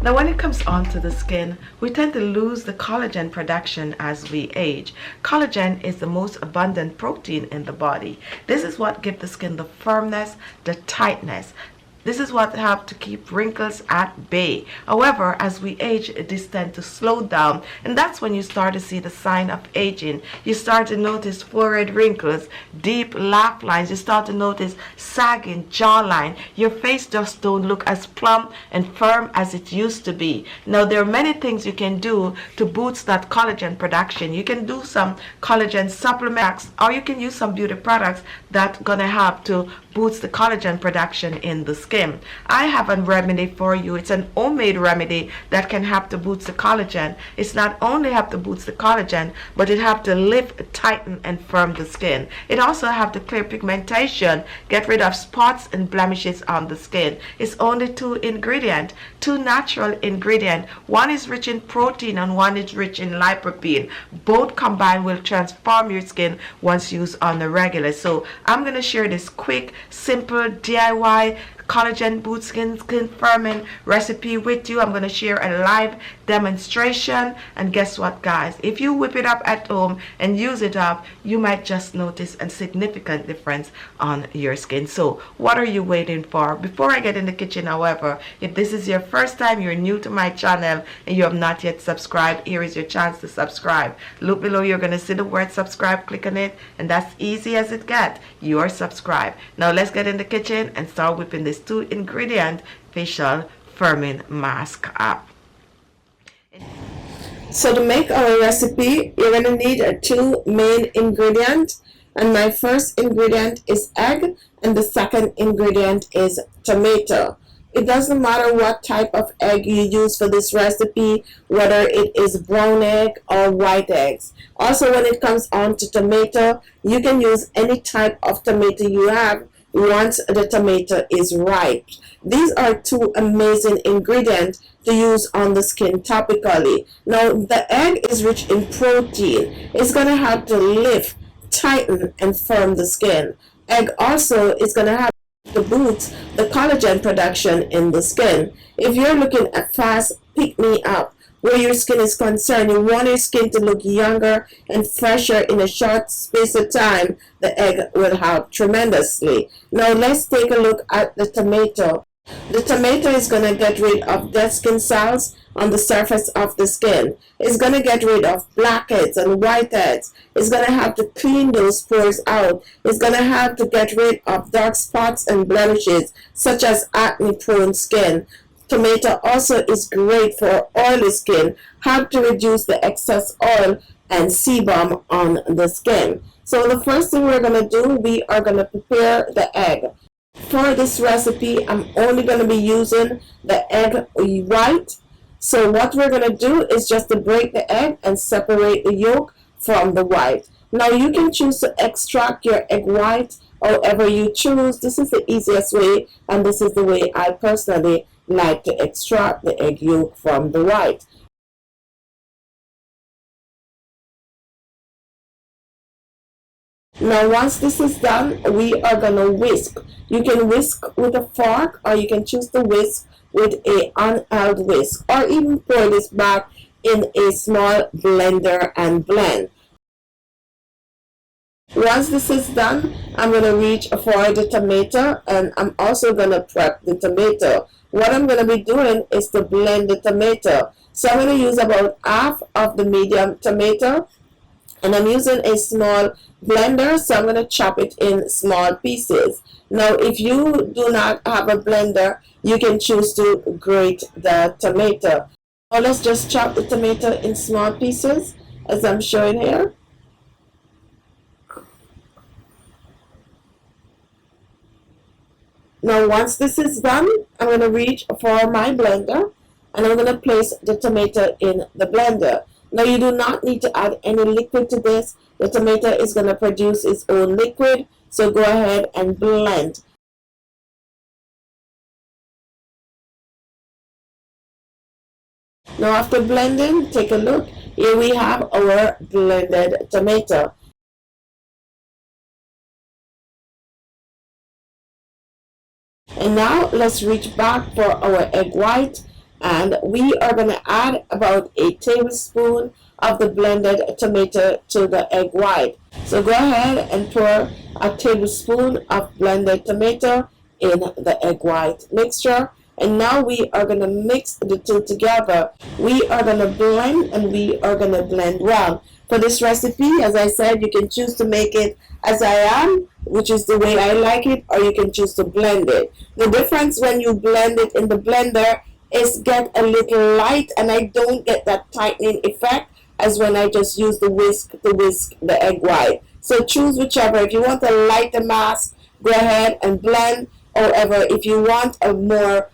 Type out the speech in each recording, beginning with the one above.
Now, when it comes onto the skin, we tend to lose the collagen production as we age. Collagen is the most abundant protein in the body. This is what gives the skin the firmness, the tightness. This is what helps to keep wrinkles at bay. However, as we age, this tends to slow down, and that's when you start to see the sign of aging. You start to notice forehead wrinkles, deep laugh lines. You start to notice sagging jawline. Your face just don't look as plump and firm as it used to be. Now, there are many things you can do to boost that collagen production. You can do some collagen supplements, or you can use some beauty products that's gonna help to boost the collagen production in the skin. I have a remedy for you. It's an homemade remedy that can help to boost the collagen. It's not only help to boost the collagen, but it help to lift, tighten, and firm the skin. It also help to clear pigmentation, get rid of spots and blemishes on the skin. It's only two ingredients, two natural ingredients. One is rich in protein and one is rich in lycopene. Both combined will transform your skin once used on the regular. So I'm going to share this quick, simple DIY collagen boost skin firming recipe with you. I'm going to share a live demonstration, and guess what, guys, if you whip it up at home and use it up, you might just notice a significant difference on your skin. So what are you waiting for? Before I get in the kitchen, however, if this is your first time, you're new to my channel and you have not yet subscribed, here is your chance to subscribe. Look below, you're going to see the word subscribe. Click on it, and that's easy as it gets. You are subscribed. Now let's get in the kitchen and start whipping this 2-ingredient facial firming mask up. So to make our recipe, you're going to need 2 main ingredients, and my first ingredient is egg and the second ingredient is tomato. It doesn't matter what type of egg you use for this recipe, whether it is brown egg or white eggs. Also, when it comes on to tomato, you can use any type of tomato you have once the tomato is ripe. These are 2 amazing ingredients to use on the skin topically. Now, the egg is rich in protein. It's going to help to lift, tighten, and firm the skin. Egg also is going to help to boost the collagen production in the skin. If you're looking at fast pick-me-up, where your skin is concerned, you want your skin to look younger and fresher in a short space of time, the egg will help tremendously. Now let's take a look at the tomato. The tomato is going to get rid of dead skin cells on the surface of the skin. It's going to get rid of blackheads and whiteheads. It's going to have to clean those pores out. It's going to have to get rid of dark spots and blemishes, such as acne-prone skin. Tomato also is great for oily skin, help to reduce the excess oil and sebum on the skin. So the first thing we're going to do, we are going to prepare the egg. For this recipe, I'm only going to be using the egg white. So what we're going to do is just to break the egg and separate the yolk from the white. Now you can choose to extract your egg white however you choose. This is the easiest way, and this is the way I personally like to extract the egg yolk from the white. Now once this is done, we are going to whisk. You can whisk with a fork, or you can choose to whisk with a unheld whisk, or even pour this back in a small blender and blend. Once this is done, I'm going to reach for the tomato, and I'm also going to prep the tomato. What I'm going to be doing is to blend the tomato. So I'm going to use about half of the medium tomato, and I'm using a small blender, so I'm going to chop it in small pieces. Now, if you do not have a blender, you can choose to grate the tomato. Now, let's just chop the tomato in small pieces, as I'm showing here. Now, once this is done, I'm going to reach for my blender, and I'm going to place the tomato in the blender. Now, you do not need to add any liquid to this. The tomato is going to produce its own liquid, so go ahead and blend. Now, after blending, take a look. Here we have our blended tomato. And now let's reach back for our egg white. And we are going to add about a tablespoon of the blended tomato to the egg white. So go ahead and pour a tablespoon of blended tomato in the egg white mixture. And now we are going to mix the two together. We are going to blend, and we are going to blend well. For this recipe, as I said, you can choose to make it as I am, which is the way I like it, or you can choose to blend it. The difference when you blend it in the blender is get a little light, and I don't get that tightening effect as when I just use the whisk to whisk the egg white. So choose whichever. If you want a lighter mask, go ahead and blend. However, if you want a more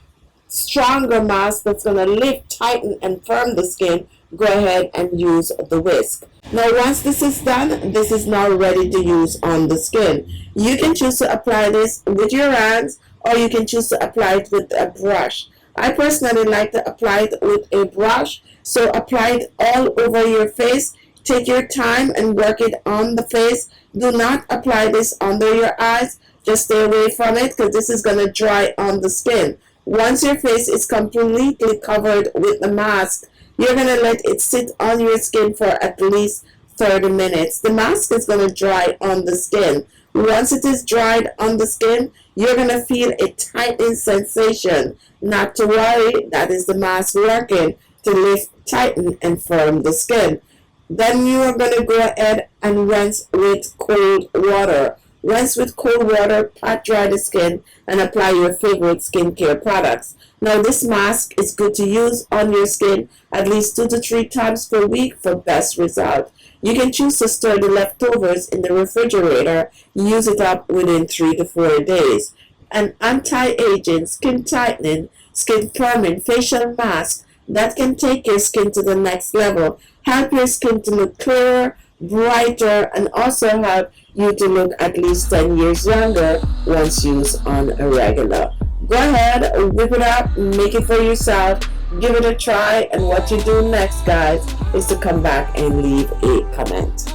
stronger mask that's going to lift, tighten, and firm the skin, go ahead and use the whisk. Now once this is done, this is now ready to use on the skin. You can choose to apply this with your hands, or you can choose to apply it with a brush. I personally like to apply it with a brush, so apply it all over your face. Take your time and work it on the face. Do not apply this under your eyes. Just stay away from it, because this is going to dry on the skin. Once your face is completely covered with the mask, you're going to let it sit on your skin for at least 30 minutes. The mask is going to dry on the skin. Once it is dried on the skin, you're going to feel a tightening sensation. Not to worry, that is the mask working to lift, tighten, and firm the skin. Then you are going to go ahead and rinse with cold water. Rinse with cold water, pat dry the skin, and apply your favorite skincare products. Now this mask is good to use on your skin at least 2 to 3 times per week for best result. You can choose to store the leftovers in the refrigerator. Use it up within 3 to 4 days. An anti-aging, skin tightening, skin firming facial mask that can take your skin to the next level. Help your skin to look clearer, brighter, and also help you to look at least 10 years younger once used on a regular. Go ahead, whip it up, make it for yourself, give it a try, and what you do next, guys, is to come back and leave a comment.